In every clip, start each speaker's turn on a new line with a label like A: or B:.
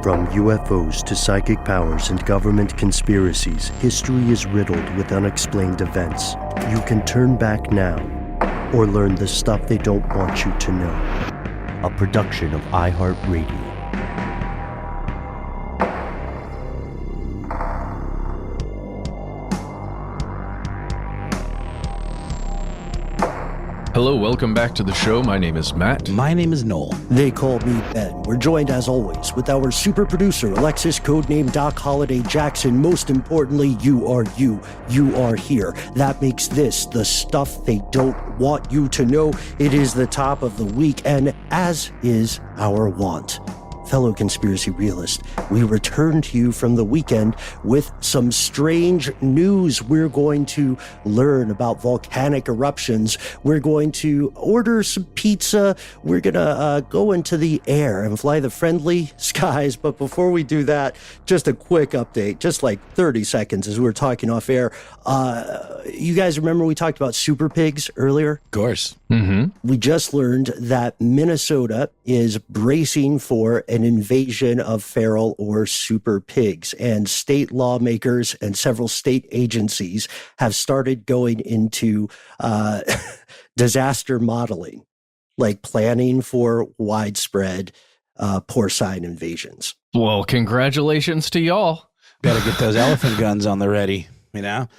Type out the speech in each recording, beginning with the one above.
A: From UFOs to psychic powers and government conspiracies, history is riddled with unexplained events. You can turn back now or learn the stuff they don't want you to know. A production of iHeartRadio.
B: Hello, welcome back to the show. My name is Matt.
C: My name is Noel.
A: They call me Ben. We're joined, as always, with our super producer, Alexis, codename Doc Holliday Jackson. Most importantly, you are you. You are here. That makes this the stuff they don't want you to know. It is the top of the week, and as is our wont. Fellow conspiracy realist, we return to you from the weekend with some strange news. We're going to learn about volcanic eruptions. We're going to order some pizza. We're going to go into the air and fly the friendly skies. But before we do that, just a quick update, just like 30 seconds as we were talking off air. You guys remember we talked about superpigs earlier?
C: Of course.
B: Mm-hmm.
A: We just learned that Minnesota is bracing for an invasion of feral or super pigs, and state lawmakers and several state agencies have started going into disaster modeling, like planning for widespread porcine invasions.
B: Well, congratulations to y'all.
C: Got to get those elephant guns on the ready, you know,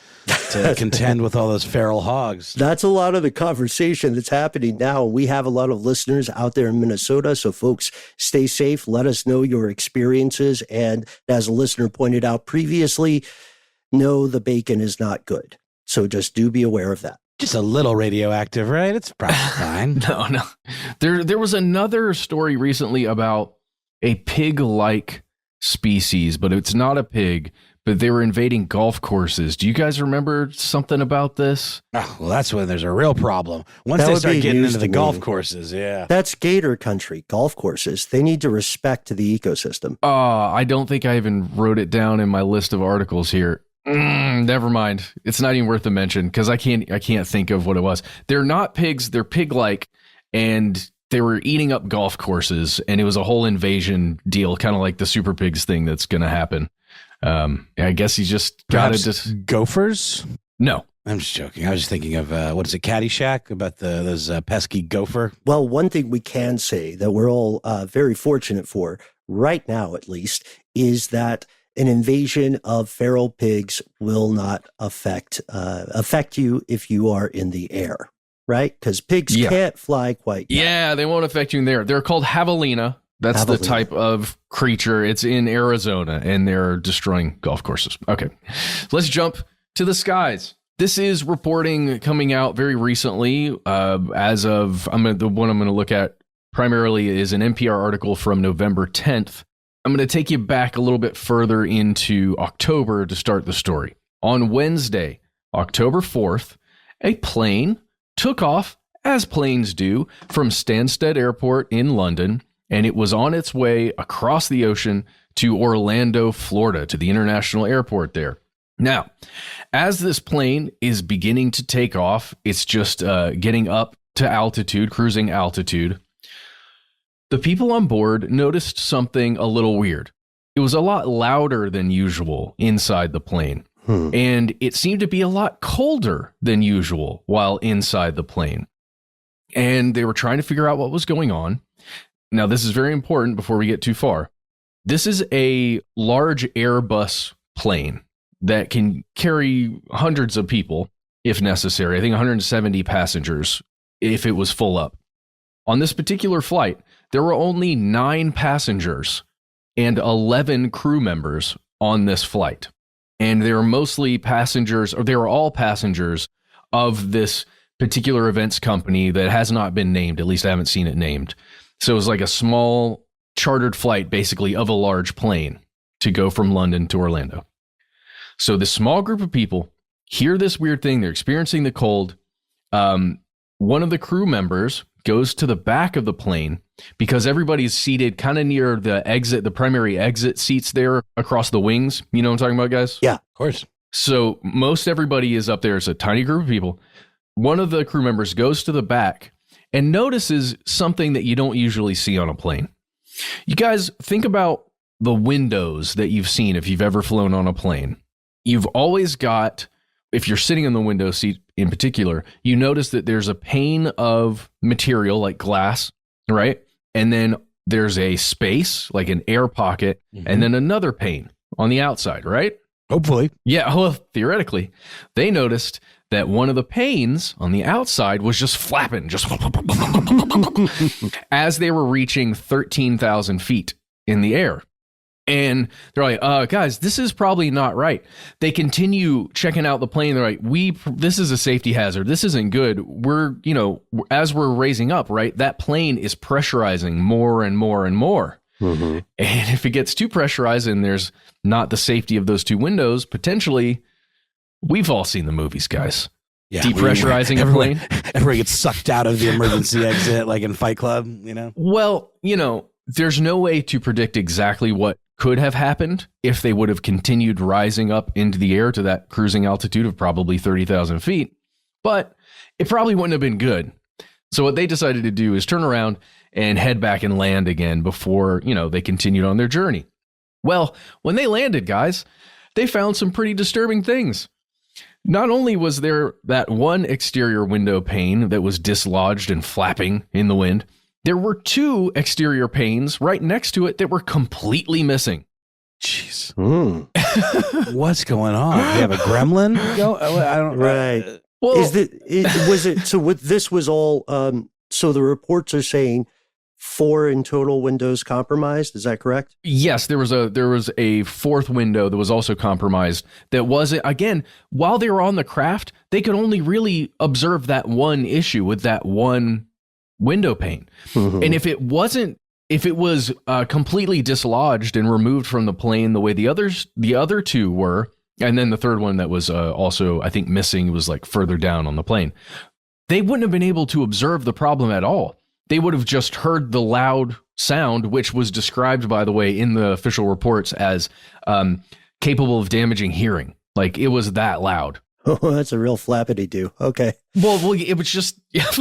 C: to contend with all those feral hogs.
A: That's a lot of the conversation that's happening now. We have a lot of listeners out there in Minnesota. So folks, stay safe. Let us know your experiences. And as a listener pointed out previously, no, the bacon is not good. So just do be aware of that.
C: Just a little radioactive, right? It's probably fine.
B: No. There was another story recently about a pig-like species, but it's not a pig, but they were invading golf courses. Do you guys remember something about this?
C: Oh, well, that's when there's a real problem. Once they start getting into the golf courses, yeah.
A: That's gator country, golf courses. They need to respect the ecosystem.
B: I don't think I even wrote it down in my list of articles here. Never mind. It's not even worth a mention because I can't think of what it was. They're not pigs. They're pig-like, and they were eating up golf courses, and it was a whole invasion deal, kind of like the super pigs thing that's going to happen. I guess he just got it.
C: Gophers?
B: No.
C: I'm just joking. I was just thinking of, what is it, Caddyshack, about those pesky gopher?
A: Well, one thing we can say that we're all very fortunate for, right now at least, is that an invasion of feral pigs will not affect you if you are in the air, right? Because pigs can't fly quite yet.
B: Yeah, they won't affect you in there. They're called javelina. That's the type of creature. It's in Arizona, and they're destroying golf courses. Okay, let's jump to the skies. This is reporting coming out very recently. As of the one I'm going to look at primarily is an NPR article from November 10th. I'm going to take you back a little bit further into October to start the story. On Wednesday, October 4th, a plane took off, as planes do, from Stansted Airport in London, and it was on its way across the ocean to Orlando, Florida, to the international airport there. Now, as this plane is beginning to take off, it's just getting up to altitude, cruising altitude. The people on board noticed something a little weird. It was a lot louder than usual inside the plane, and it seemed to be a lot colder than usual while inside the plane. And they were trying to figure out what was going on. Now, this is very important before we get too far. This is a large Airbus plane that can carry hundreds of people if necessary. I think 170 passengers if it was full up. On this particular flight, there were only 9 passengers and 11 crew members on this flight. And they were mostly passengers, or they were all passengers of this particular events company that has not been named. At least I haven't seen it named. So it was like a small chartered flight, basically, of a large plane to go from London to Orlando. So this small group of people hear this weird thing. They're experiencing the cold. One of the crew members goes to the back of the plane because everybody's seated kind of near the primary exit seats there across the wings. You know what I'm talking about, guys?
A: Yeah,
C: of course.
B: So most everybody is up there. It's a tiny group of people. One of the crew members goes to the back and notices something that you don't usually see on a plane. You guys think about the windows that you've seen, if you've ever flown on a plane, you've always got, if you're sitting in the window seat in particular, you notice that there's a pane of material like glass, right? And then there's a space, like an air pocket, and then another pane on the outside, right?
C: Hopefully.
B: Yeah, well, theoretically. They noticed that one of the panes on the outside was just flapping, just as they were reaching 13,000 feet in the air. And they're like, guys, this is probably not right. They continue checking out the plane. They're like, this is a safety hazard. This isn't good. We're, as we're raising up, right, that plane is pressurizing more and more and more. Mm-hmm. And if it gets too pressurized and there's not the safety of those two windows, potentially, we've all seen the movies, guys. Yeah, depressurizing a plane.
C: Everybody gets sucked out of the emergency exit, like in Fight Club,
B: Well, there's no way to predict exactly what could have happened if they would have continued rising up into the air to that cruising altitude of probably 30,000 feet, but it probably wouldn't have been good. So what they decided to do is turn around and head back and land again before, they continued on their journey. Well, when they landed, guys, they found some pretty disturbing things. Not only was there that one exterior window pane that was dislodged and flapping in the wind, there were two exterior panes right next to it that were completely missing.
C: Jeez. What's going on? We have a gremlin? I don't.
A: Right.
B: Well,
A: this was all, so the reports are saying 4 in total windows compromised. Is that correct?
B: Yes, there was a fourth window that was also compromised. That wasn't, again, while they were on the craft, they could only really observe that one issue with that one window pane. Mm-hmm. And if it was completely dislodged and removed from the plane the way the other two were, and then the third one that was also, I think, missing was like further down on the plane, they wouldn't have been able to observe the problem at all. They would have just heard the loud sound, which was described, by the way, in the official reports as capable of damaging hearing. Like, it was that loud.
A: Oh, that's a real flappity-doo. Okay.
B: Well, it was just, that's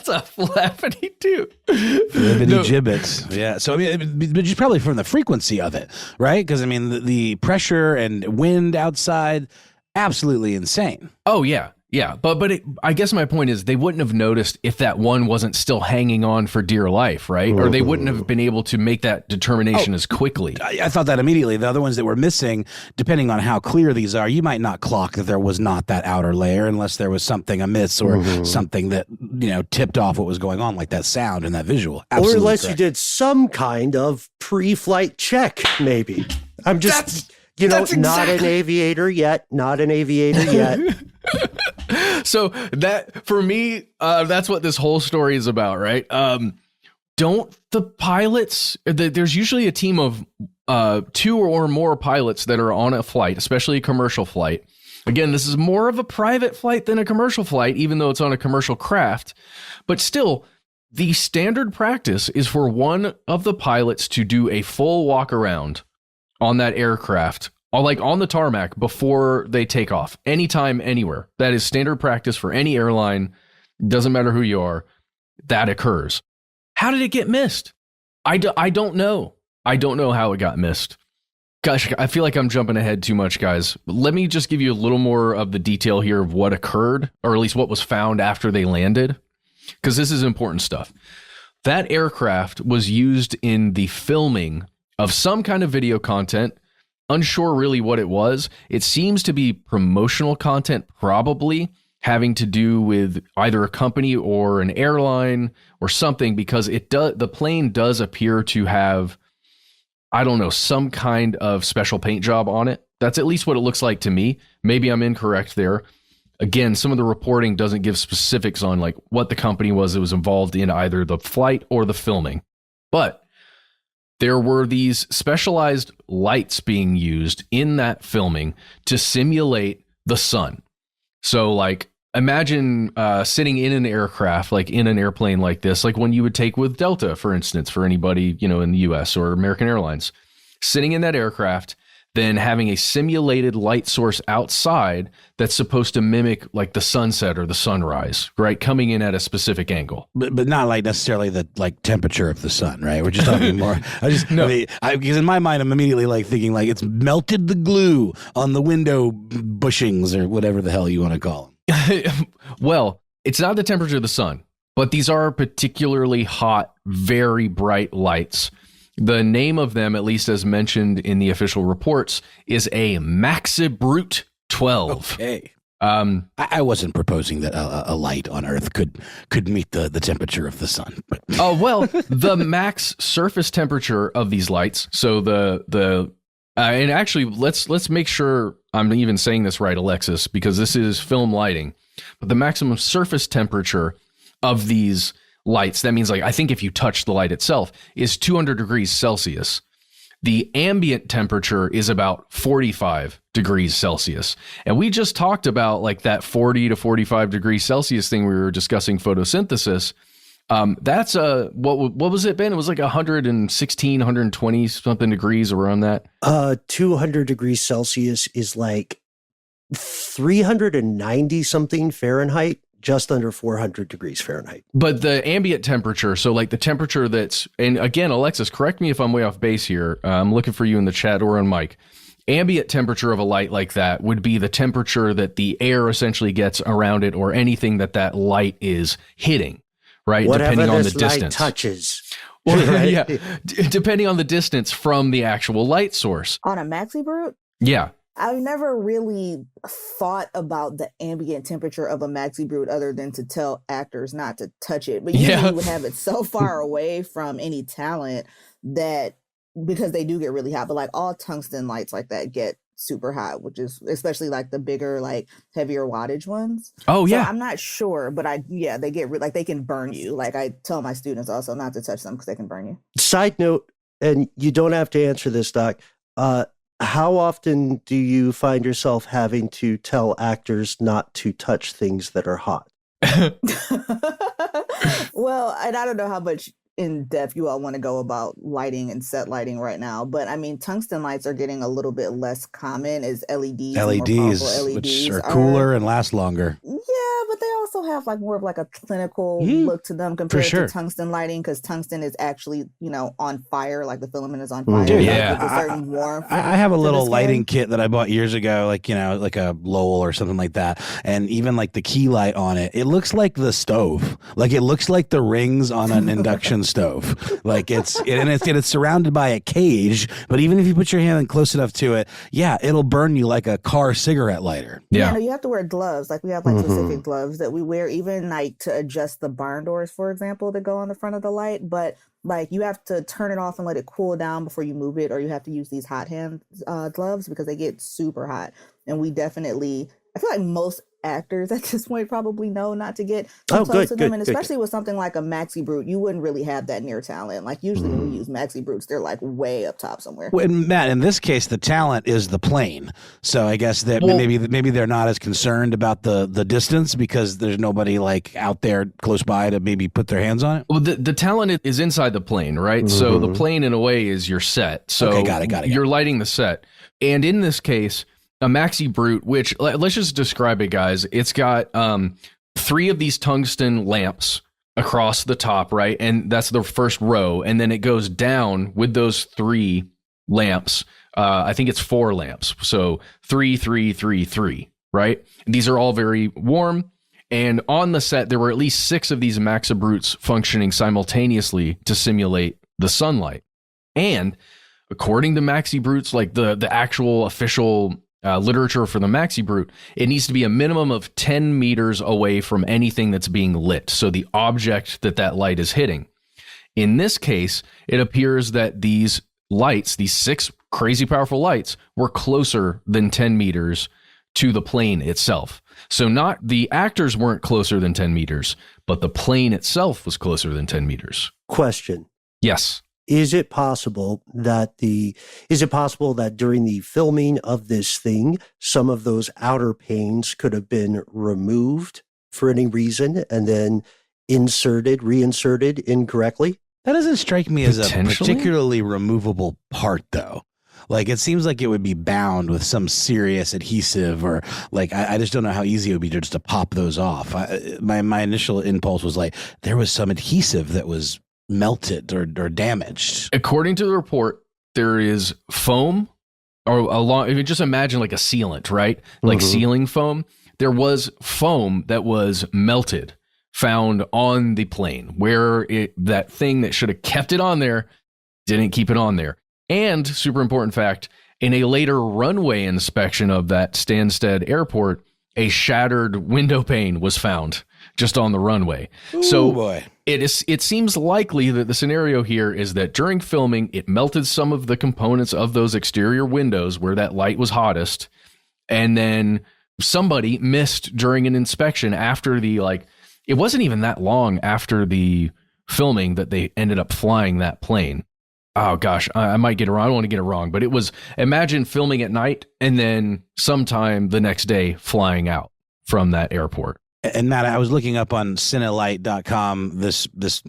B: a flappity-doo.
C: Flippity gibbets. Yeah. So, just probably from the frequency of it, right? Because, the pressure and wind outside, absolutely insane.
B: Oh, yeah. Yeah, but I guess my point is they wouldn't have noticed if that one wasn't still hanging on for dear life, right? Or they wouldn't have been able to make that determination as quickly.
C: I thought that immediately. The other ones that were missing, depending on how clear these are, you might not clock that there was not that outer layer unless there was something amiss or something that, tipped off what was going on, like that sound and that visual. Absolutely
A: or unless
C: correct.
A: You did some kind of pre-flight check, maybe. I'm just... not an aviator yet.
B: So that, for me, that's what this whole story is about, right? Don't the pilots, there's usually a team of 2 or more pilots that are on a flight, especially a commercial flight. Again, this is more of a private flight than a commercial flight, even though it's on a commercial craft. But still, the standard practice is for one of the pilots to do a full walk around on that aircraft, like on the tarmac, before they take off, anytime, anywhere. That is standard practice for any airline. Doesn't matter who you are. That occurs. How did it get missed? I don't know. I don't know how it got missed. Gosh, I feel like I'm jumping ahead too much, guys. Let me just give you a little more of the detail here of what occurred, or at least what was found after they landed, because this is important stuff. That aircraft was used in the filming of some kind of video content. Unsure really what it was. It seems to be promotional content, probably having to do with either a company or an airline or something, because the plane does appear to have, I don't know, some kind of special paint job on it. That's at least what it looks like to me. Maybe I'm incorrect there. Again, some of the reporting doesn't give specifics on like what the company was that was involved in either the flight or the filming. But there were these specialized lights being used in that filming to simulate the sun. So like, imagine sitting in an aircraft, like in an airplane like this, like one you would take with Delta, for instance, for anybody, in the US or American Airlines, sitting in that aircraft, than having a simulated light source outside that's supposed to mimic like the sunset or the sunrise, right? Coming in at a specific angle.
C: But not like necessarily the like temperature of the sun, right? We're just talking more. Because in my mind, I'm immediately like thinking like it's melted the glue on the window bushings or whatever the hell you want to call them.
B: Well, it's not the temperature of the sun, but these are particularly hot, very bright lights. The name of them, at least as mentioned in the official reports, is a Maxibrute 12.
C: Okay. I wasn't proposing that a light on Earth could meet the temperature of the sun. But.
B: Oh, well, the max surface temperature of these lights. So and actually, let's make sure I'm even saying this right, Alexis, because this is film lighting. But the maximum surface temperature of these lights, that means like I think if you touch the light itself, is 200 degrees Celsius. The ambient temperature is about 45 degrees Celsius. And we just talked about like that 40 to 45 degrees Celsius thing we were discussing photosynthesis. That's what was it, Ben? It was like 116, 120 something degrees around that.
A: 200 degrees Celsius is like 390 something Fahrenheit. Just under 400 degrees Fahrenheit.
B: But the ambient temperature, so like the temperature that's, and again, Alexis, correct me if I'm way off base here. I'm looking for you in the chat or on mic. Ambient temperature of a light like that would be the temperature that the air essentially gets around it or anything that light is hitting, right?
A: Whatever
B: depending on the
A: this light
B: distance.
A: touches.
B: Well,
A: right?
B: Yeah, depending on the distance from the actual light source.
D: On a Maxibrute?
B: Yeah.
D: I've never really thought about the ambient temperature of a Maxibrute other than to tell actors not to touch it. But usually you would have it so far away from any talent that, because they do get really hot, but like all tungsten lights like that get super hot, which is especially like the bigger, like heavier wattage ones.
B: Oh, yeah.
D: So I'm not sure, but they get like they can burn you. Like I tell my students also not to touch them because they can burn you.
A: Side note, and you don't have to answer this, Doc. How often do you find yourself having to tell actors not to touch things that are hot?
D: Well, and I don't know how much in depth you all want to go about lighting and set lighting right now, but I mean, tungsten lights are getting a little bit less common as LEDs,
C: which are cooler and last longer.
D: Yeah, but they also have like more of like a clinical look to them compared to tungsten lighting, because tungsten is actually, on fire, like the filament is on fire.
B: Yeah.
D: With a certain warmth.
C: I have a little lighting kit that I bought years ago, like a Lowell or something like that, and even like the key light on it, it looks like the stove, like it looks like the rings on an induction stove. Like it's surrounded by a cage, but even if you put your hand close enough to it, it'll burn you like a car cigarette lighter.
D: Yeah, no, you have to wear gloves. Like we have like specific gloves that we wear, even like to adjust the barn doors, for example, that go on the front of the light. But like you have to turn it off and let it cool down before you move it, or you have to use these hot hand gloves because they get super hot. And I feel like most actors at this point probably know not to get too close to them, and especially with something like a Maxibrute, you wouldn't really have that near talent. Like usually when we use Maxibrutes, they're like way up top somewhere.
C: Well, and Matt, in this case, the talent is the plane, so I guess that maybe they're not as concerned about the distance because there's nobody like out there close by to maybe put their hands on it.
B: Well, the talent is inside the plane, right? So the plane in a way is your set. So
C: got it.
B: You're lighting the set, and in this case, a Maxibrute, which let's just describe it, guys. It's got 3 of these tungsten lamps across the top, right? And that's the first row. And then it goes down with those 3 lamps. I think it's 4 lamps. So 3, 3, 3, 3, right? And these are all very warm. And on the set, there were at least 6 of these Maxibrutes functioning simultaneously to simulate the sunlight. And according to Maxibrutes, like the actual official literature for the Maxibrute, it needs to be a minimum of 10 meters away from anything that's being lit. So the object that light is hitting. In this case, it appears that these lights, these 6 crazy powerful lights, were closer than 10 meters to the plane itself. So not the actors weren't closer than 10 meters, but the plane itself was closer than 10 meters.
A: Question.
B: Yes.
A: Is it possible that during the filming of this thing, some of those outer panes could have been removed for any reason and then reinserted incorrectly?
C: That doesn't strike me as a particularly removable part, though. Like, it seems like it would be bound with some serious adhesive, or like, I just don't know how easy it would be just to pop those off. My initial impulse was like, there was some adhesive that was melted or damaged.
B: According to the report, there is foam, or if you just imagine like a sealant, right? Like sealing foam. There was foam that was melted, found on the plane, where that thing that should have kept it on there didn't keep it on there. And super important fact, in a later runway inspection of that Stansted airport, a shattered window pane was found just on the runway.
C: Ooh,
B: so
C: boy.
B: It seems likely that the scenario here is that during filming, it melted some of the components of those exterior windows where that light was hottest, and then somebody missed during an inspection after it wasn't even that long after the filming that they ended up flying that plane. Oh gosh, I might get it wrong. I don't want to get it wrong, but it was, imagine filming at night and then sometime the next day flying out from that airport.
C: And Matt, I was looking up on cinelight.com this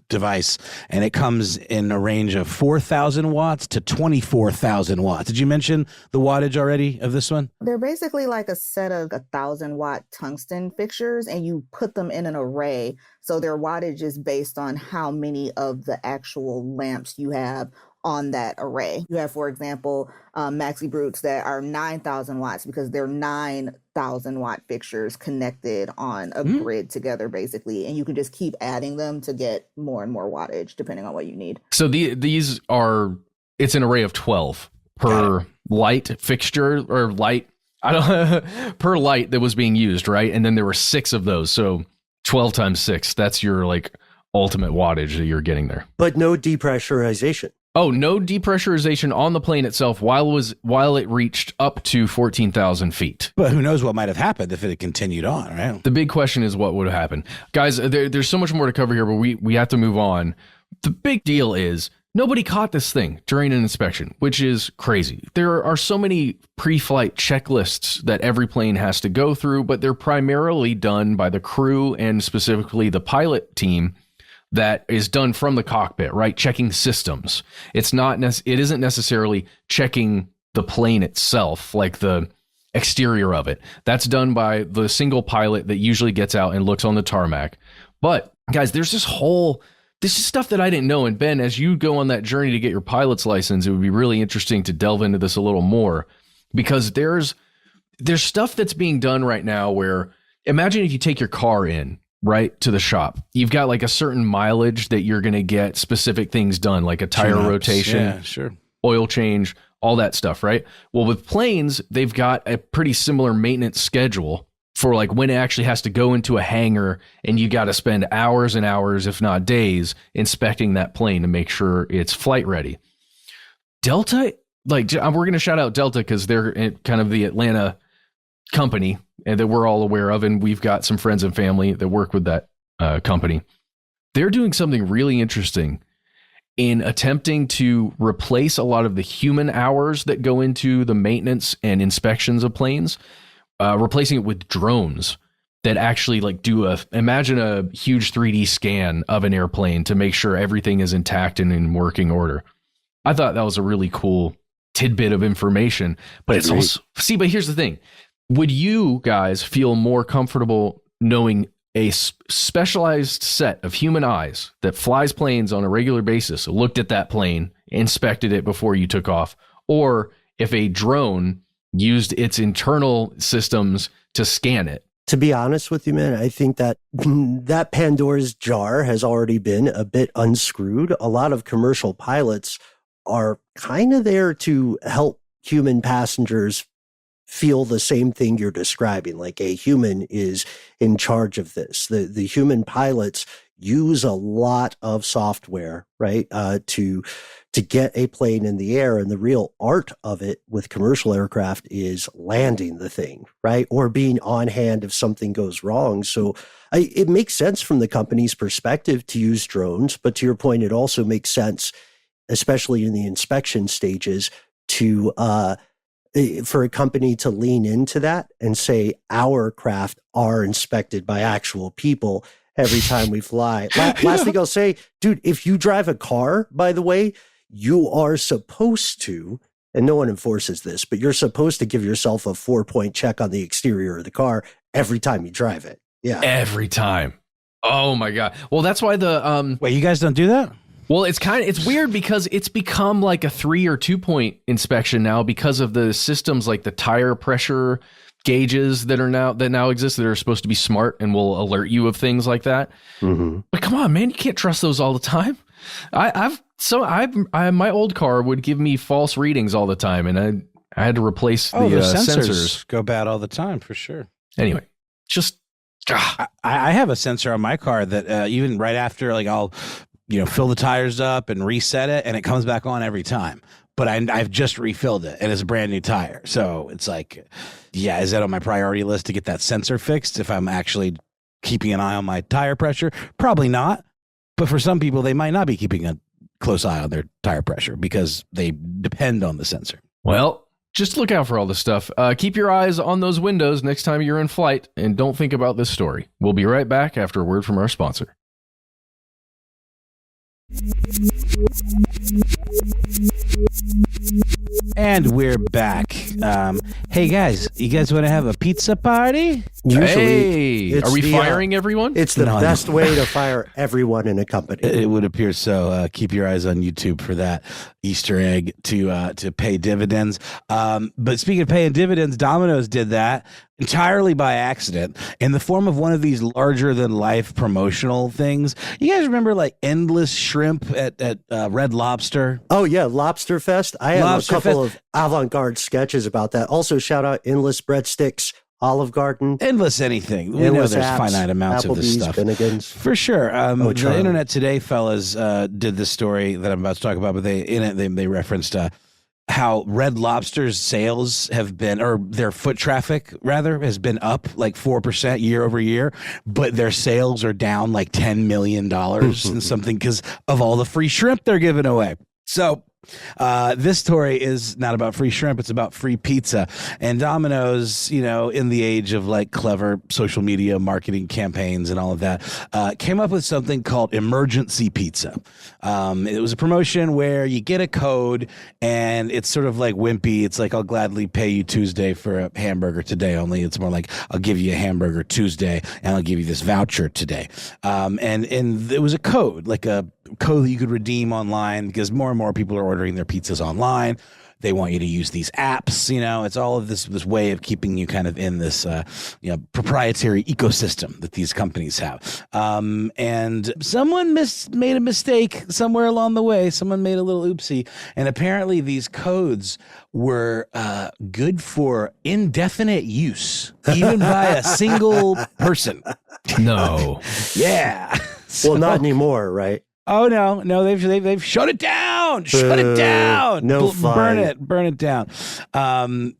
C: device, and it comes in a range of 4,000 watts to 24,000 watts. Did you mention the wattage already of this one?
D: They're basically like a set of 1,000-watt tungsten fixtures, and you put them in an array. So their wattage is based on how many of the actual lamps you have on that array. You have, for example, Maxi Brutes that are 9,000 watts because they're 9,000-watt fixtures connected on a grid together, basically. And you can just keep adding them to get more and more wattage, depending on what you need.
B: So these are, it's an array of 12 per light fixture, or light, per light that was being used, right? And then there were 6 of those. So 12 times 6, that's your ultimate wattage that you're getting there.
A: But no depressurization.
B: Oh, no depressurization on the plane itself while it reached up to 14,000 feet.
C: But who knows what might have happened if it had continued on, right?
B: The big question is what would have happened. Guys, there's so much more to cover here, but we have to move on. The big deal is nobody caught this thing during an inspection, which is crazy. There are so many pre-flight checklists that every plane has to go through, but they're primarily done by the crew and specifically the pilot team. That is done from the cockpit, right? Checking systems. It isn't necessarily checking the plane itself, like the exterior of it. That's done by the single pilot that usually gets out and looks on the tarmac. But guys, this is stuff that I didn't know. And Ben, as you go on that journey to get your pilot's license, it would be really interesting to delve into this a little more, because there's stuff that's being done right now where, imagine if you take your car in, right, to the shop. You've got a certain mileage that you're going to get specific things done, like a tire rotation, oil change, all that stuff, right? Well, with planes, they've got a pretty similar maintenance schedule for when it actually has to go into a hangar, and you got to spend hours and hours, if not days, inspecting that plane to make sure it's flight ready. Delta, we're going to shout out Delta because they're kind of the Atlanta company and that we're all aware of, and we've got some friends and family that work with that company. They're doing something really interesting in attempting to replace a lot of the human hours that go into the maintenance and inspections of planes, replacing it with drones that actually imagine a huge 3D scan of an airplane to make sure everything is intact and in working order. I thought that was a really cool tidbit of information, but it's also, but here's the thing. Would you guys feel more comfortable knowing a specialized set of human eyes that flies planes on a regular basis, looked at that plane, inspected it before you took off, or if a drone used its internal systems to scan it?
A: To be honest with you, man, I think that that Pandora's jar has already been a bit unscrewed. A lot of commercial pilots are kind of there to help human passengers feel the same thing you're describing, like a human is in charge of this. The human pilots use a lot of software, right, to get a plane in the air. And the real art of it with commercial aircraft is landing the thing, right, or being on hand if something goes wrong. So it makes sense from the company's perspective to use drones, but to your point, it also makes sense, especially in the inspection stages, to for a company to lean into that and say our craft are inspected by actual people every time we fly. Last thing I'll say, dude, if you drive a car, by the way, you are supposed to and no one enforces this, but you're supposed to give yourself a 4-point check on the exterior of the car every time you drive it. Yeah.
B: Every time. Oh my God. Well, that's why
C: Wait, you guys don't do that?
B: Well, it's weird because it's become like a 3 or 2 point inspection now because of the systems like the tire pressure gauges that now exist that are supposed to be smart and will alert you of things like that. Mm-hmm. But come on, man, you can't trust those all the time. My old car would give me false readings all the time, and I had to replace the sensors.
C: Go bad all the time for sure.
B: Anyway, just
C: I have a sensor on my car that even right after, like, I'll fill the tires up and reset it, and it comes back on every time. But I've just refilled it, and it's a brand new tire. So it's like, yeah, is that on my priority list to get that sensor fixed if I'm actually keeping an eye on my tire pressure? Probably not. But for some people, they might not be keeping a close eye on their tire pressure because they depend on the sensor.
B: Well, just look out for all this stuff. Keep your eyes on those windows next time you're in flight, and don't think about this story. We'll be right back after a word from our sponsor.
C: And we're back. Hey guys, you guys want to have a pizza party?
B: Usually, are we firing everyone?
A: It's the best way to fire everyone in a company.
C: It would appear so. Keep your eyes on YouTube for that Easter egg to pay dividends. But speaking of paying dividends, Domino's did that entirely by accident in the form of one of these larger than life promotional things. You guys remember like endless shrimp at Red Lobster?
A: Oh yeah, Lobster Fest. I have a couple of avant-garde sketches about that. Also, shout out Endless Breadsticks, Olive Garden,
C: endless anything. We know there's finite amounts of this stuff.
A: Finnegan's.
C: For sure. The Internet Today fellas did this story that I'm about to talk about, but they referenced how Red Lobster's sales have been, or their foot traffic rather, has been up like 4% year over year, but their sales are down like $10 million and something because of all the free shrimp they're giving away. So this story is not about free shrimp. It's about free pizza. And Domino's, in the age of like clever social media marketing campaigns and all of that, came up with something called emergency pizza. It was a promotion where you get a code and it's sort of like wimpy. It's like, I'll gladly pay you Tuesday for a hamburger today. Only it's more like, I'll give you a hamburger Tuesday and I'll give you this voucher today. And it was a code, like a code that you could redeem online because more and more people are ordering their pizzas online. They want you to use these apps. It's all of this way of keeping you kind of in this proprietary ecosystem that these companies have. And someone made a mistake somewhere along the way. Someone made a little oopsie, and apparently these codes were good for indefinite use, even by a single person.
B: No.
C: Yeah.
A: Well, not anymore, right?
C: Oh no, they've shut it down. Shut it down.
A: No fun.
C: Burn it down. The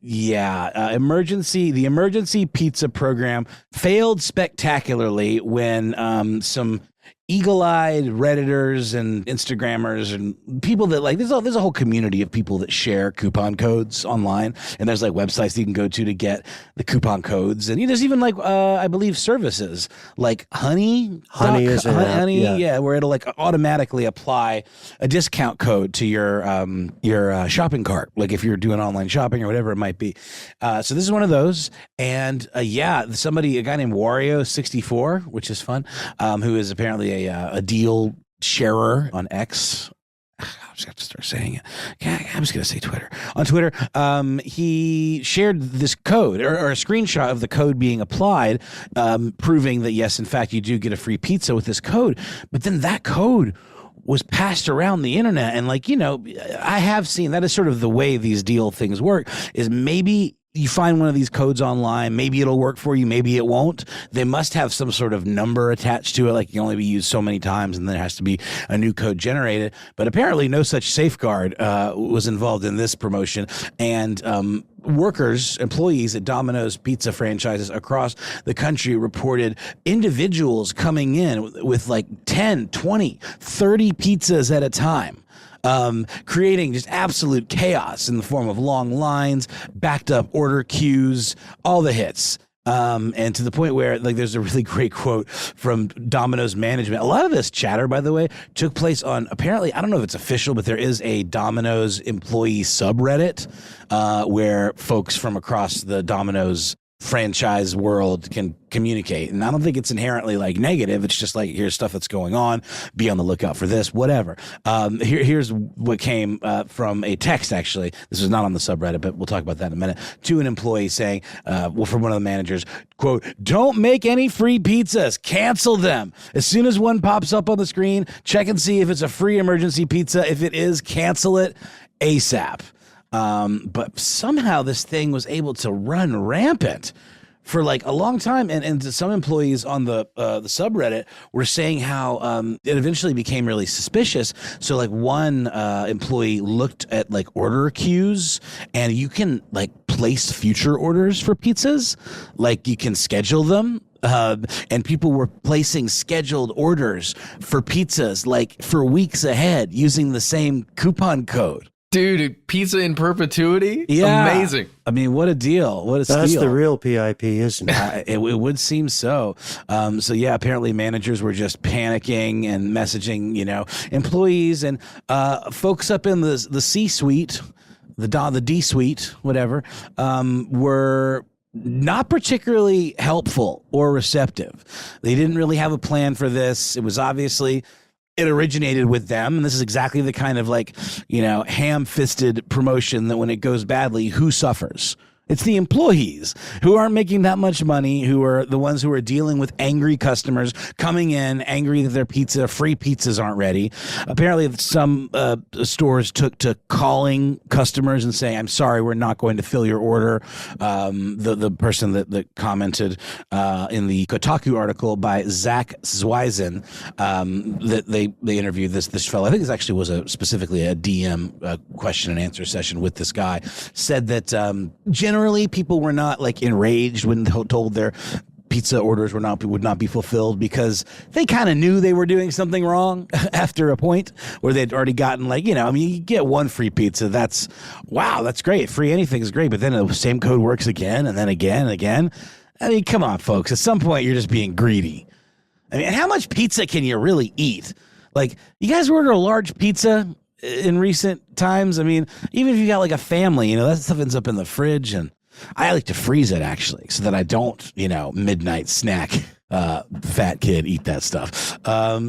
C: emergency pizza program failed spectacularly when some eagle-eyed Redditors and Instagrammers and people that like there's a whole community of people that share coupon codes online, and there's like websites that you can go to get the coupon codes, and there's even like I believe services like Honey
A: is an app,
C: yeah, where it'll like automatically apply a discount code to your shopping cart, like if you're doing online shopping or whatever it might be. So this is one of those, and a guy named Wario64, which is fun, who is apparently a deal sharer on X. I just have to start saying it. I'm just going to say Twitter. On Twitter, he shared this code or a screenshot of the code being applied, proving that, yes, in fact, you do get a free pizza with this code. But then that code was passed around the internet. And I have seen that is sort of the way these deal things work, is maybe you find one of these codes online, maybe it'll work for you, maybe it won't. They must have some sort of number attached to it, like it can only be used so many times and there has to be a new code generated. But apparently no such safeguard was involved in this promotion. And employees at Domino's pizza franchises across the country reported individuals coming in with like 10, 20, 30 pizzas at a time. Creating just absolute chaos in the form of long lines, backed up order queues, all the hits. And to the point where, like, there's a really great quote from Domino's management. A lot of this chatter, by the way, took place on, apparently, I don't know if it's official, but there is a Domino's employee subreddit where folks from across the Domino's franchise world can communicate. And I don't think it's inherently like negative. It's just like, here's stuff that's going on. Be on the lookout for this, whatever. Here's what came from a text, actually. This was not on the subreddit, but we'll talk about that in a minute. To an employee saying, from one of the managers, quote, "Don't make any free pizzas. Cancel them. As soon as one pops up on the screen, check and see if it's a free emergency pizza. If it is, cancel it ASAP." But somehow this thing was able to run rampant for like a long time. And some employees on the subreddit were saying how it eventually became really suspicious. So like one employee looked at like order queues, and you can like place future orders for pizzas. Like you can schedule them. And people were placing scheduled orders for pizzas like for weeks ahead using the same coupon code.
B: Dude, pizza in perpetuity?
C: Yeah.
B: Amazing.
C: I mean, what a deal. What a steal.
A: That's the real PIP, isn't it?
C: It would seem so. So, yeah, apparently managers were just panicking and messaging, employees and folks up in the C-suite, the D-suite, whatever, were not particularly helpful or receptive. They didn't really have a plan for this. It was obviously... It originated with them, and this is exactly the kind of like, ham-fisted promotion that when it goes badly, who suffers? It's the employees who aren't making that much money, who are the ones who are dealing with angry customers coming in, angry that their free pizzas aren't ready. Apparently, some stores took to calling customers and saying, "I'm sorry, we're not going to fill your order." The person that commented in the Kotaku article by Zach Zweisen, that they interviewed this fellow. I think this actually was specifically a DM question and answer session with this guy. Said that generally people were not like enraged when told their pizza orders would not be fulfilled, because they kind of knew they were doing something wrong after a point where they'd already gotten you get one free pizza. That's great. Free anything is great. But then the same code works again and then again and again. I mean, come on, folks. At some point, you're just being greedy. I mean, how much pizza can you really eat? Like, you guys order a large pizza in recent times? I mean, even if you got like a family, that stuff ends up in the fridge, and I like to freeze it actually so that I don't, midnight snack, fat kid, eat that stuff.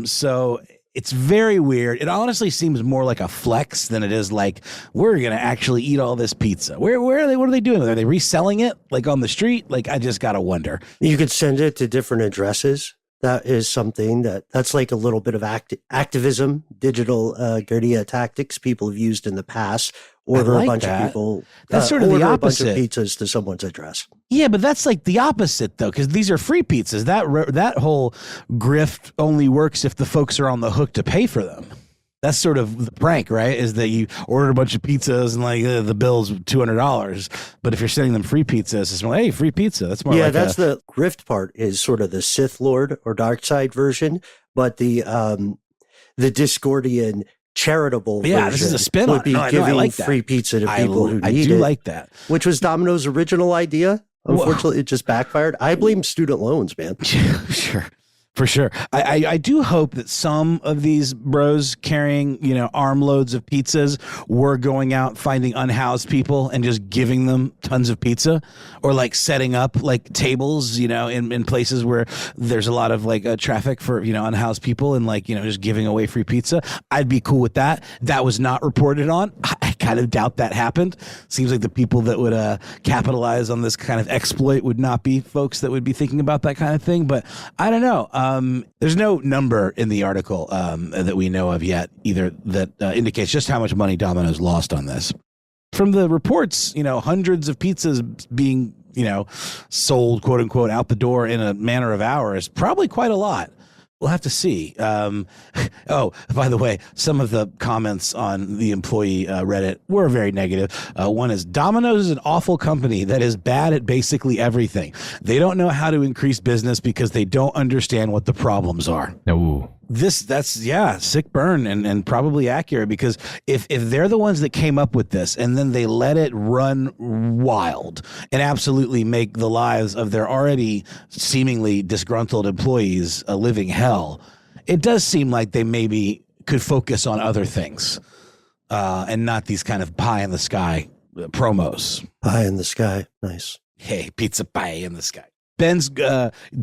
C: So it's very weird. It honestly seems more like a flex than it is like, we're going to actually eat all this pizza. Where are they? What are they doing? Are they reselling it like on the street? Like, I just got to wonder.
A: You could send it to different addresses. That is something that's like a little bit of activism, digital guerrilla tactics people have used in the past. Order a bunch of people.
C: That's sort of the opposite.
A: Order a bunch of pizzas to someone's address.
C: Yeah, but that's like the opposite though, because these are free pizzas. That whole grift only works if the folks are on the hook to pay for them. That's sort of the prank, right? Is that you order a bunch of pizzas and like the bill's $200, but if you're sending them free pizzas, it's more like, hey, free pizza. That's more like
A: that's the grift part is sort of the Sith Lord or dark side version, but the Discordian charitable version
C: this is a spin
A: would be giving
C: I like that.
A: Free pizza to people who need it.
C: I do like that.
A: Which was Domino's original idea. Unfortunately, it just backfired. I blame student loans, man.
C: Sure. For sure. I do hope that some of these bros carrying, armloads of pizzas were going out finding unhoused people and just giving them tons of pizza, or like setting up like tables, in places where there's a lot of like traffic for, unhoused people, and like, just giving away free pizza. I'd be cool with that. That was not reported on. I kind of doubt that happened. Seems like the people that would capitalize on this kind of exploit would not be folks that would be thinking about that kind of thing. But I don't know. There's no number in the article that we know of yet either that indicates just how much money Domino's lost on this. From the reports, hundreds of pizzas being, sold, quote unquote, out the door in a matter of hours, probably quite a lot. We'll have to see. Oh, by the way, some of the comments on the employee Reddit were very negative. One is, Domino's is an awful company that is bad at basically everything. They don't know how to increase business because they don't understand what the problems are.
B: Ooh.
C: Sick burn and probably accurate, because if they're the ones that came up with this and then they let it run wild and absolutely make the lives of their already seemingly disgruntled employees a living hell, it does seem like they maybe could focus on other things and not these kind of pie in the sky promos.
A: Pie in the sky. Nice.
C: Hey, pizza pie in the sky. Ben's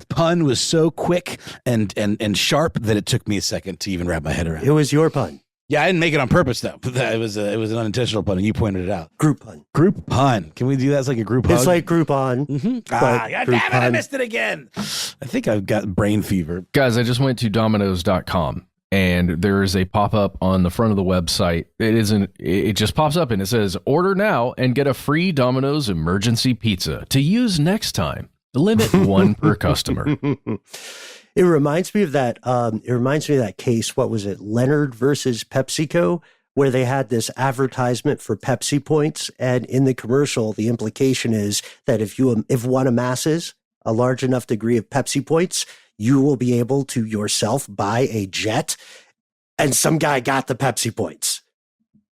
C: pun was so quick and sharp that it took me a second to even wrap my head around.
A: It was your pun.
C: Yeah, I didn't make it on purpose though. It was an unintentional pun, and you pointed it out.
A: Group pun.
C: Group pun. Can we do that as like a group hug?
A: It's like Groupon.
C: Mm-hmm. Damn it, I missed it again. I think I've got brain fever.
B: Guys, I just went to Domino's.com. And there is a pop-up on the front of the website. It just pops up and it says, order now and get a free Domino's emergency pizza to use next time. Limit one per customer.
A: It reminds me of that. Case. What was it? Leonard versus PepsiCo, where they had this advertisement for Pepsi points. And in the commercial, the implication is that if one amasses a large enough degree of Pepsi points, you will be able to yourself buy a jet. And some guy got the Pepsi points.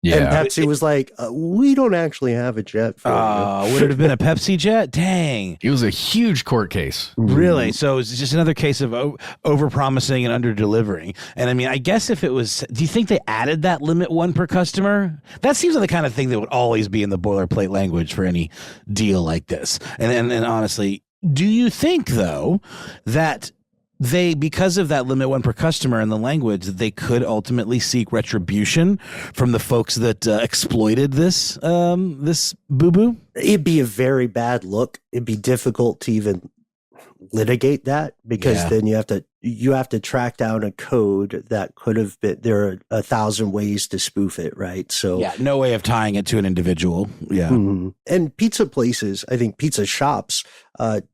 A: Yeah. And Pepsi was like, we don't actually have a jet for you.
C: Would it have been a Pepsi jet? Dang.
B: It was a huge court case.
C: Really? So it's just another case of over-promising and under-delivering. And I mean, I guess if it was, do you think they added that limit one per customer? That seems like the kind of thing that would always be in the boilerplate language for any deal like this. And honestly, do you think, though, that because of that limit one per customer in the language, they could ultimately seek retribution from the folks that exploited this boo-boo?
A: It'd be a very bad look. It'd be difficult to even litigate that, because then you have to track down a code that could have been, there are 1,000 ways to spoof it, right? So
C: yeah, no way of tying it to an individual. Yeah.
A: Mm-hmm. And pizza places, I think pizza shops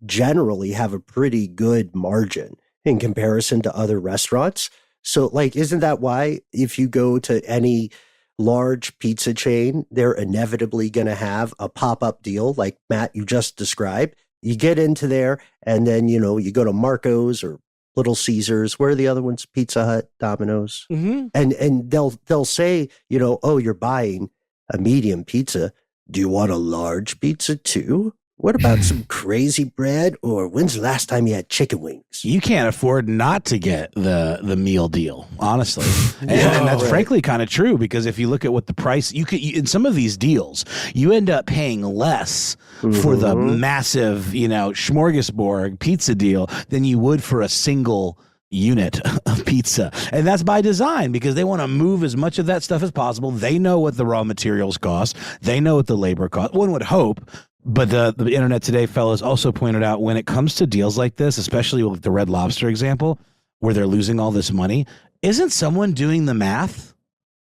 A: generally have a pretty good margin in comparison to other restaurants. So like, isn't that why if you go to any large pizza chain, they're inevitably going to have a pop-up deal like Matt, you just described? You get into there and then, you go to Marco's or Little Caesars. Where are the other ones? Pizza Hut, Domino's. Mm-hmm. And they'll say, oh, you're buying a medium pizza. Do you want a large pizza too? What about some crazy bread? Or when's the last time you had chicken wings?
C: You can't afford not to get the meal deal, honestly. And that's frankly kind of true, because if you look at what the price, in some of these deals, you end up paying less for the massive, smorgasbord pizza deal than you would for a single unit of pizza. And that's by design, because they want to move as much of that stuff as possible. They know what the raw materials cost. They know what the labor cost. One would hope. But the Internet Today fellows also pointed out, when it comes to deals like this, especially with the Red Lobster example, where they're losing all this money, isn't someone doing the math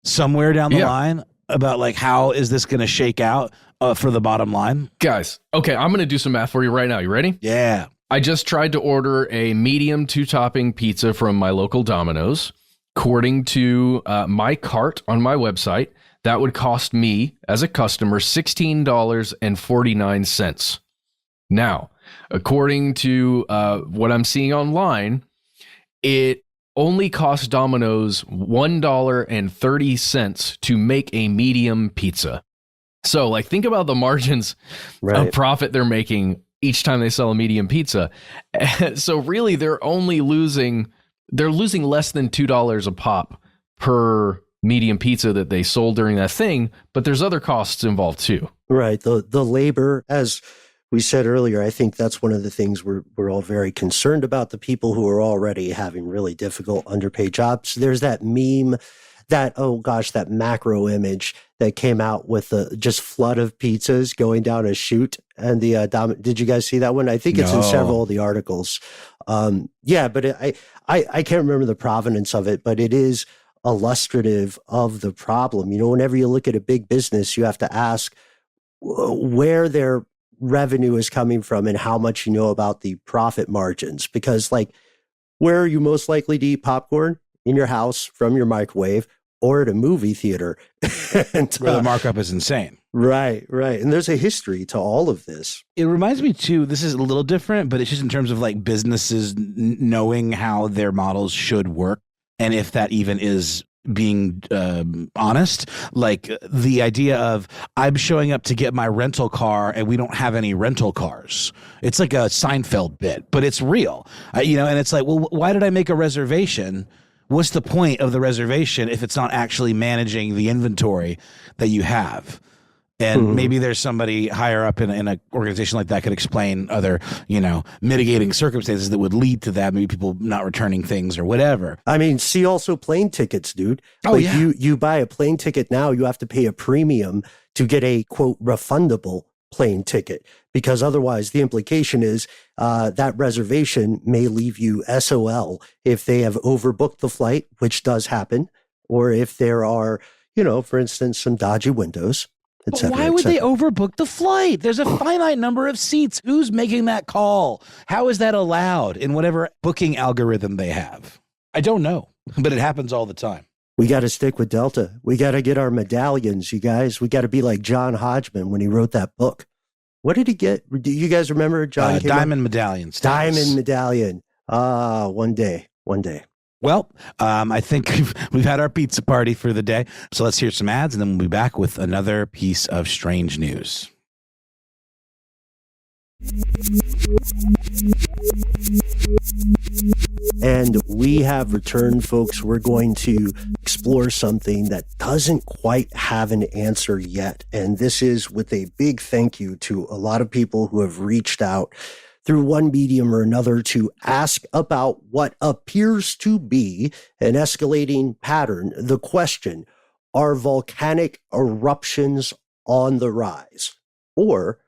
C: somewhere down the line about like, how is this going to shake out for the bottom line?
B: Guys, okay, I'm going to do some math for you right now. You ready?
C: Yeah.
B: I just tried to order a medium 2-topping pizza from my local Domino's. According to my cart on my website, that would cost me, as a customer, $16.49. Now, according to what I'm seeing online, it only costs Domino's $1.30 to make a medium pizza. So, like, think about the margins of profit they're making each time they sell a medium pizza. So, really, they're losing less than $2 a pop per medium pizza that they sold during that thing, but there's other costs involved too.
A: Right. The labor, as we said earlier, I think that's one of the things we're all very concerned about, the people who are already having really difficult underpaid jobs. There's that meme, that macro image that came out with a just flood of pizzas going down a chute. And did you guys see that one? I think it's in several of the articles. But I can't remember the provenance of it, but it is illustrative of the problem. Whenever you look at a big business, you have to ask where their revenue is coming from and how much you know about the profit margins. Because, like, where are you most likely to eat popcorn? In your house, from your microwave, or at a movie theater.
C: And, where the markup is insane.
A: Right. And there's a history to all of this.
C: It reminds me too, this is a little different, but it's just in terms of like businesses knowing how their models should work. and if that even is being honest. Like the idea of I'm showing up to get my rental car and we don't have any rental cars. It's like a Seinfeld bit, but it's real. And it's like, well, why did I make a reservation? What's the point of the reservation if it's not actually managing the inventory that you have? And maybe there's somebody higher up in an organization like that could explain other, mitigating circumstances that would lead to that. Maybe people not returning things or whatever.
A: I mean, see also plane tickets, dude.
C: Oh,
A: like
C: yeah.
A: You buy a plane ticket now, you have to pay a premium to get a, quote, refundable plane ticket, because otherwise the implication is that reservation may leave you SOL if they have overbooked the flight, which does happen, or if there are, for instance, some dodgy windows.
C: But why would they overbook the flight? There's a finite number of seats. Who's making that call? How is that allowed in whatever booking algorithm they have? I don't know, but it happens all the time.
A: We got to stick with Delta. We got to get our medallions, you guys. We got to be like John Hodgman when he wrote that book. What did he get? Do you guys remember John?
C: Diamond medallion.
A: Diamond medallion. One day.
C: Well, I think we've had our pizza party for the day. So let's hear some ads, and then we'll be back with another piece of strange news.
A: And we have returned, folks. We're going to explore something that doesn't quite have an answer yet. And this is with a big thank you to a lot of people who have reached out through one medium or another to ask about what appears to be an escalating pattern. The question, are volcanic eruptions on the rise? Or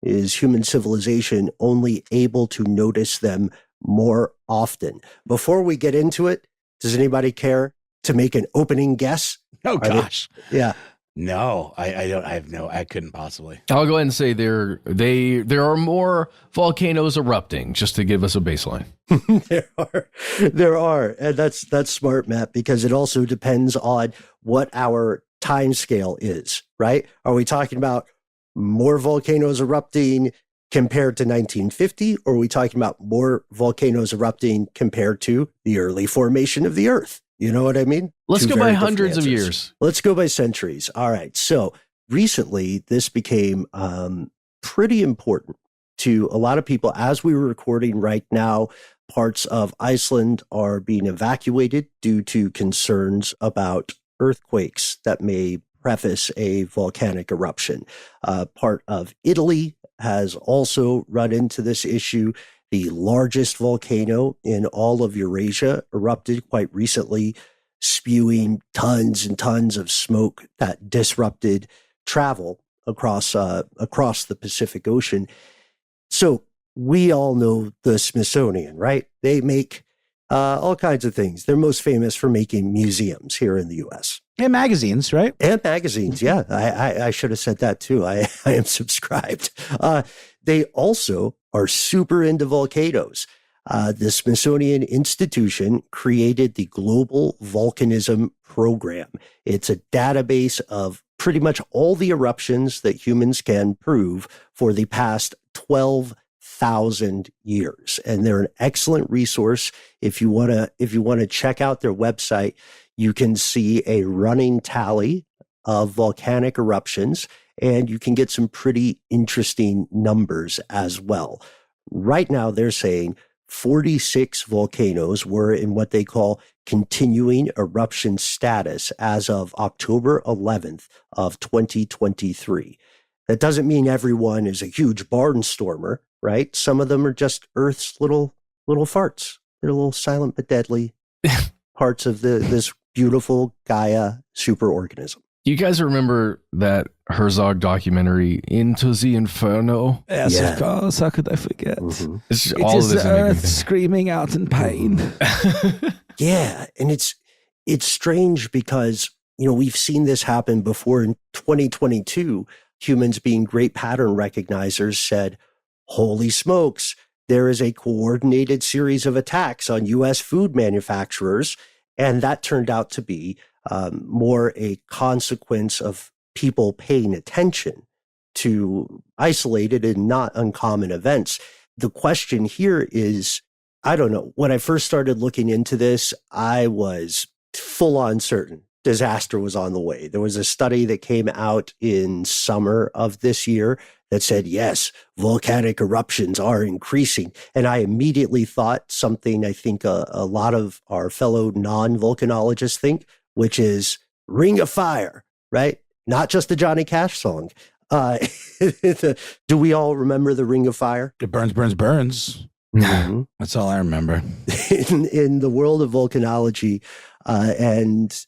A: is human civilization only able to notice them more often? Before we get into it, does anybody care to make an opening guess?
C: Oh, gosh.
A: Yeah.
C: No, I don't. I couldn't possibly.
B: I'll go ahead and say there are more volcanoes erupting, just to give us a baseline.
A: There are, and that's smart, Matt, because it also depends on what our time scale is, right? Are we talking about more volcanoes erupting compared to 1950, or are we talking about more volcanoes erupting compared to the early formation of the Earth? You know what I mean?
B: Let's go by hundreds of years.
A: Let's go by centuries. All right. So recently, this became pretty important to a lot of people. As we were recording right now, parts of Iceland are being evacuated due to concerns about earthquakes that may preface a volcanic eruption. Part of Italy has also run into this issue. The largest volcano in all of Eurasia erupted quite recently, spewing tons and tons of smoke that disrupted travel across the Pacific Ocean. So we all know the Smithsonian, right? They make all kinds of things. They're most famous for making museums here in the U.S.
C: And magazines, right?
A: And magazines, yeah. I should have said that too. I am subscribed. They also are super into volcanoes. The Smithsonian Institution created the Global Volcanism Program. It's a database of pretty much all the eruptions that humans can prove for the past 12,000 years. And they're an excellent resource. If you want to check out their website, you can see a running tally of volcanic eruptions, and you can get some pretty interesting numbers as well. Right now, they're saying 46 volcanoes were in what they call continuing eruption status as of October 11th of 2023. That doesn't mean everyone is a huge barnstormer, right? Some of them are just Earth's little farts. They're little silent but deadly parts of this beautiful Gaia superorganism.
B: You guys remember that Herzog documentary, Into the Inferno?
C: Yes, yeah. Of course. How could I forget?
A: Mm-hmm.
C: It is the earth screaming out in pain.
A: Yeah, and it's strange because, we've seen this happen before. In 2022, humans being great pattern recognizers said, holy smokes, there is a coordinated series of attacks on U.S. food manufacturers. And that turned out to be more a consequence of people paying attention to isolated and not uncommon events. The question here is, I don't know. When I first started looking into this, I was full on certain disaster was on the way. There was a study that came out in summer of this year that said, yes, volcanic eruptions are increasing. And I immediately thought something I think a lot of our fellow non-volcanologists think, which is Ring of Fire, right? Not just the Johnny Cash song. Do we all remember the Ring of Fire?
C: It burns, burns, burns.
A: Mm-hmm.
C: That's all I remember.
A: In the world of volcanology and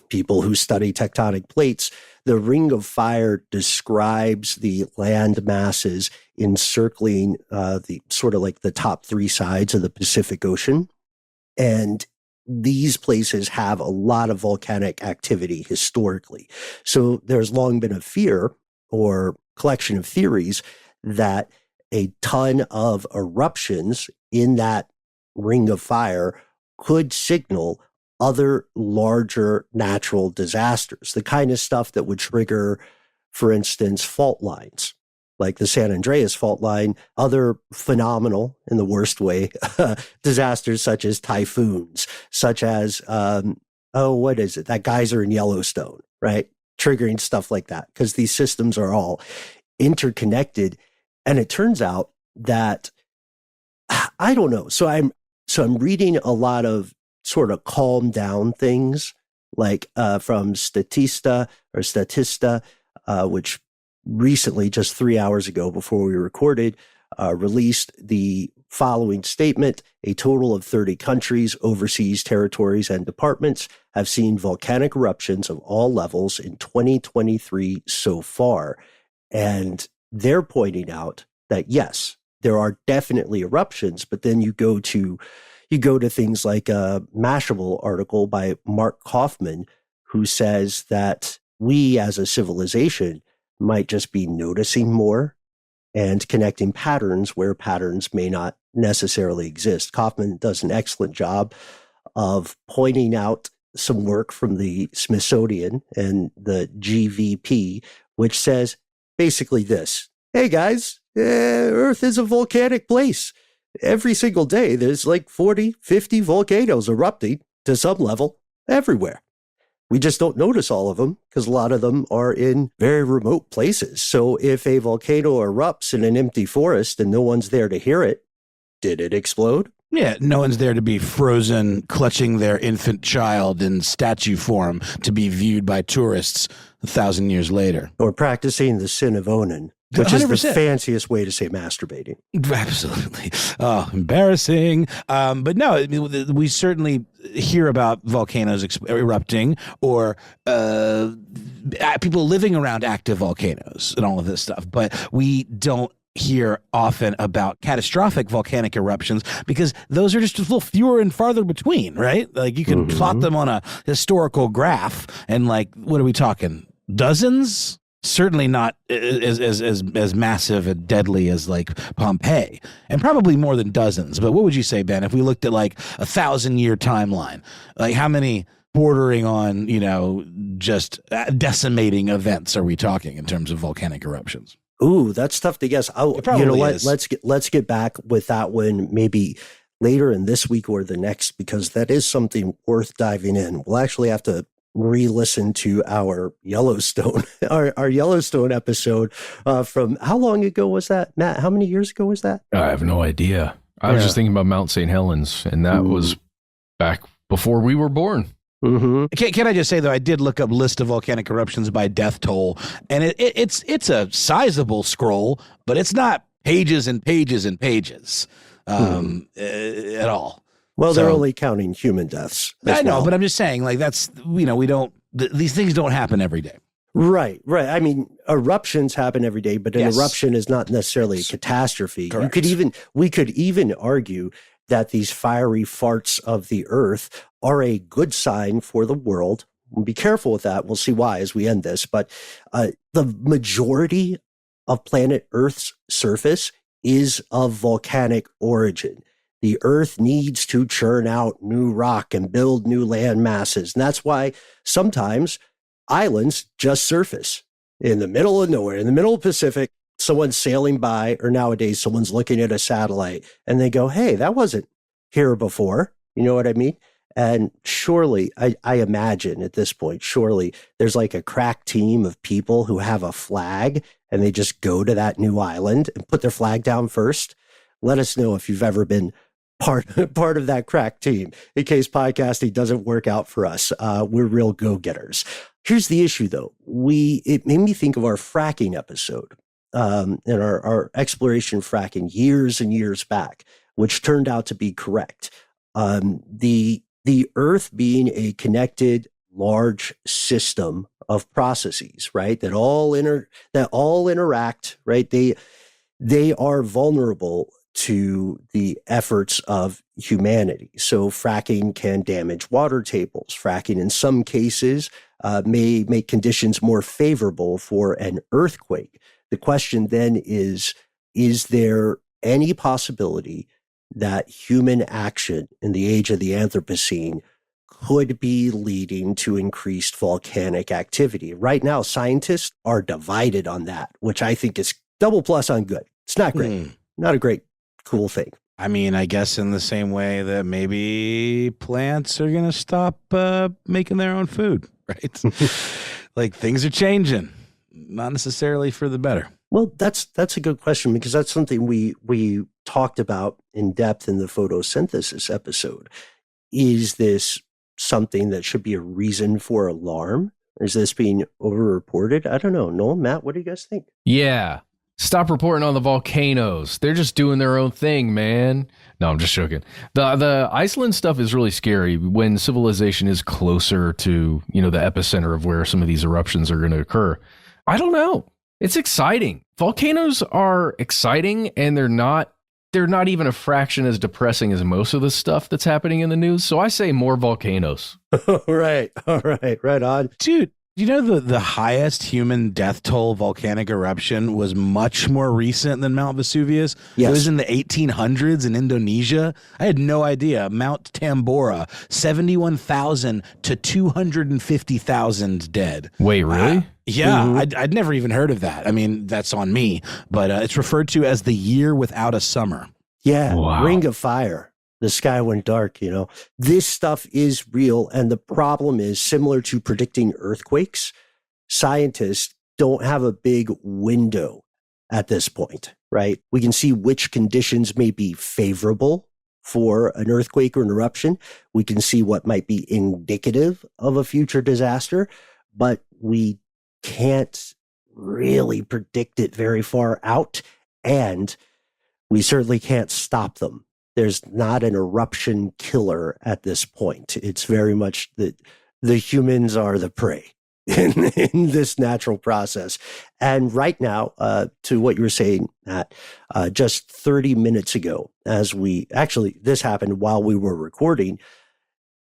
A: people who study tectonic plates, the Ring of Fire describes the land masses encircling the sort of like the top three sides of the Pacific Ocean. And these places have a lot of volcanic activity historically. So there's long been a fear or collection of theories that a ton of eruptions in that Ring of Fire could signal other larger natural disasters, the kind of stuff that would trigger, for instance, fault lines, like the San Andreas fault line, other phenomenal, in the worst way, disasters such as typhoons, such as, what is it? That geyser in Yellowstone, right? Triggering stuff like that, because these systems are all interconnected. And it turns out that, I don't know. So I'm reading a lot of sort of calm down things, like from Statista, which recently, just 3 hours ago before we recorded, released the following statement. A total of 30 countries, overseas territories, and departments have seen volcanic eruptions of all levels in 2023 so far. And they're pointing out that, yes, there are definitely eruptions, but then you go to things like a Mashable article by Mark Kaufman, who says that we as a civilization might just be noticing more and connecting patterns where patterns may not necessarily exist. Kaufman does an excellent job of pointing out some work from the Smithsonian and the GVP, which says basically this: hey guys, Earth is a volcanic place. Every single day, there's like 40, 50 volcanoes erupting to some level everywhere. We just don't notice all of them because a lot of them are in very remote places. So if a volcano erupts in an empty forest and no one's there to hear it, did it explode?
C: Yeah, no one's there to be frozen, clutching their infant child in statue form to be viewed by tourists 1,000 years later.
A: Or practicing the sin of Onan, which 100%. Is the fanciest way to say masturbating.
C: Absolutely. Oh, embarrassing. But no, I mean, we certainly hear about volcanoes erupting or people living around active volcanoes and all of this stuff. But we don't hear often about catastrophic volcanic eruptions because those are just a little fewer and farther between, right? Like you can plot them on a historical graph and like, what are we talking? Dozens? Certainly not as massive and deadly as like Pompeii, and probably more than dozens. But what would you say, Ben, if we looked at like 1,000-year timeline, like how many bordering on, just decimating events are we talking in terms of volcanic eruptions?
A: Ooh, that's tough to guess. You know what?
C: Is.
A: Let's get back with that one maybe later in this week or the next, because that is something worth diving in. We'll actually have to re-listen to our Yellowstone, our Yellowstone episode from how long ago was that, Matt? How many years ago was that?
B: I have no idea. I was just thinking about Mount St. Helens, and that was back before we were born.
A: Mm-hmm.
C: Can I just say, though, I did look up list of volcanic eruptions by death toll, and it's a sizable scroll, but it's not pages and pages and pages at all.
A: Well, they're only counting human deaths.
C: I know, but I'm just saying, like, that's, we don't, these things don't happen every day.
A: Right. I mean, eruptions happen every day, but an eruption is not necessarily a catastrophe.
C: Correct.
A: We could even argue that these fiery farts of the earth are a good sign for the world. We'll be careful with that. We'll see why as we end this. But the majority of planet Earth's surface is of volcanic origin. The Earth needs to churn out new rock and build new land masses. And that's why sometimes islands just surface in the middle of nowhere, in the middle of the Pacific. Someone's sailing by, or nowadays someone's looking at a satellite and they go, hey, that wasn't here before. You know what I mean? And surely, I imagine at this point, surely there's like a crack team of people who have a flag and they just go to that new island and put their flag down first. Let us know if you've ever been part of that crack team in case podcasting doesn't work out for us. We're real go-getters. Here's the issue, though. It made me think of our fracking episode and our exploration of fracking years and years back, which turned out to be correct. The Earth being a connected, large system of processes, right? That all interact, right? They are vulnerable to the efforts of humanity. So fracking can damage water tables. Fracking, in some cases, may make conditions more favorable for an earthquake. The question then is there any possibility that human action in the age of the Anthropocene could be leading to increased volcanic activity? Right now, scientists are divided on that, which I think is double plus on good. It's not great. Not a great, cool thing.
C: I mean, I guess in the same way that maybe plants are going to stop making their own food, right? Like things are changing, not necessarily for the better.
A: Well, that's a good question, because that's something we talked about in depth in the photosynthesis episode. Is this something that should be a reason for alarm? Is this being overreported? I don't know. Noel, Matt, what do you guys think?
B: Yeah. Stop reporting on the volcanoes. They're just doing their own thing, man. No, I'm just joking. The Iceland stuff is really scary when civilization is closer to, the epicenter of where some of these eruptions are going to occur. I don't know. It's exciting. Volcanoes are exciting, and they're not even a fraction as depressing as most of the stuff that's happening in the news. So I say more volcanoes.
A: Right. All right. Right on.
C: Dude, the highest human death toll volcanic eruption was much more recent than Mount Vesuvius?
A: Yes.
C: It was in the 1800s in Indonesia. I had no idea. Mount Tambora, 71,000 to 250,000 dead.
B: Wait, really?
C: Yeah, I'd never even heard of that. I mean, that's on me, but it's referred to as the year without a summer.
A: Yeah,
B: wow.
A: Ring of Fire. The sky went dark, This stuff is real, and the problem is, similar to predicting earthquakes, scientists don't have a big window at this point, right? We can see which conditions may be favorable for an earthquake or an eruption. We can see what might be indicative of a future disaster, but we can't really predict it very far out, and we certainly can't stop them. There's not an eruption killer at this point. It's very much that the humans are the prey in this natural process. And right now, to what you were saying, Matt, just 30 minutes ago, this happened while we were recording,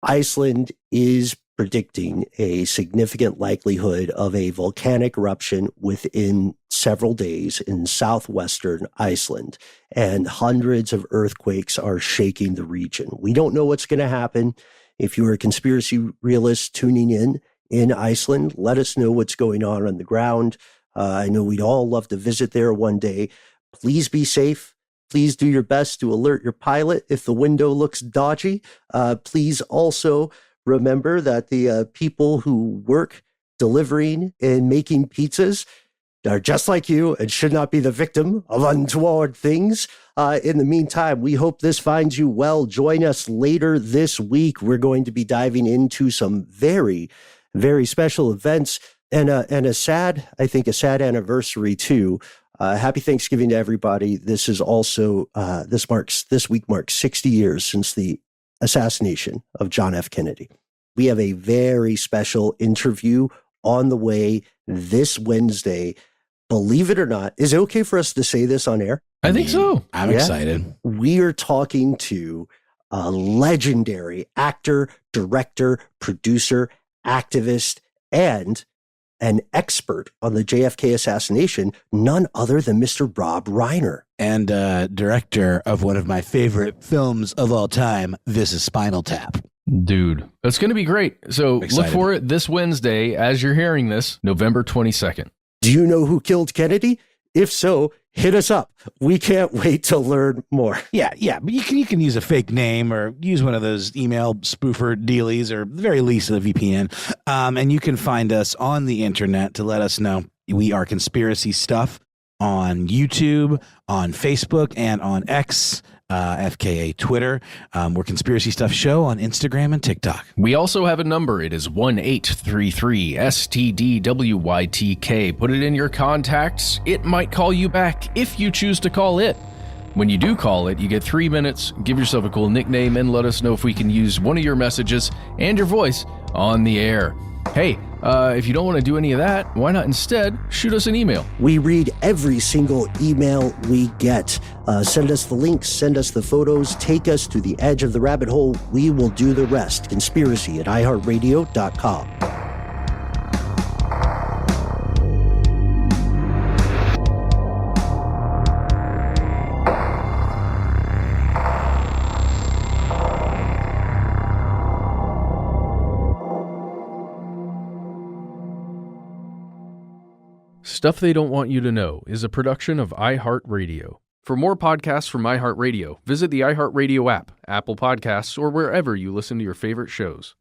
A: Iceland is predicting a significant likelihood of a volcanic eruption within several days in southwestern Iceland, and hundreds of earthquakes are shaking the region. We don't know what's going to happen. If you're a conspiracy realist tuning in Iceland, let us know what's going on the ground. I know we'd all love to visit there one day. Please be safe. Please do your best to alert your pilot if the window looks dodgy. Please also remember that the people who work delivering and making pizzas are just like you and should not be the victim of untoward things. In the meantime, we hope this finds you well. Join us later this week. We're going to be diving into some very, very special events and a sad anniversary too. Happy Thanksgiving to everybody. This is also, this week marks 60 years since the assassination of John F. Kennedy. We have a very special interview on the way this Wednesday. Believe it or not, is it okay for us to say this on air?
B: I think so.
C: I'm excited.
A: We are talking to a legendary actor, director, producer, activist, and an expert on the JFK assassination, none other than Mr. Rob Reiner.
C: And director of one of my favorite films of all time, This is Spinal Tap.
B: Dude, that's going to be great. So
C: Excited.
B: Look for it this Wednesday as you're hearing this, November 22nd.
A: Do you know who killed Kennedy? If so, hit us up. We can't wait to learn more.
C: Yeah. But you can use a fake name or use one of those email spoofer dealies, or at the very least a VPN. And you can find us on the internet to let us know. We are Conspiracy Stuff on YouTube, on Facebook, and on X, FKA Twitter. We're Conspiracy Stuff Show on Instagram and TikTok.
B: We also have a number. It is 1-833-STDWYTK. Put it in your contacts. It might call you back if you choose to call it. When you do call it, you get 3 minutes. Give yourself a cool nickname and let us know if we can use one of your messages and your voice on the air. Hey, if you don't want to do any of that, why not instead shoot us an email?
A: We read every single email we get. Send us the links, send us the photos, take us to the edge of the rabbit hole. We will do the rest. Conspiracy@iHeartRadio.com.
B: Stuff They Don't Want You to Know is a production of iHeartRadio. For more podcasts from iHeartRadio, visit the iHeartRadio app, Apple Podcasts, or wherever you listen to your favorite shows.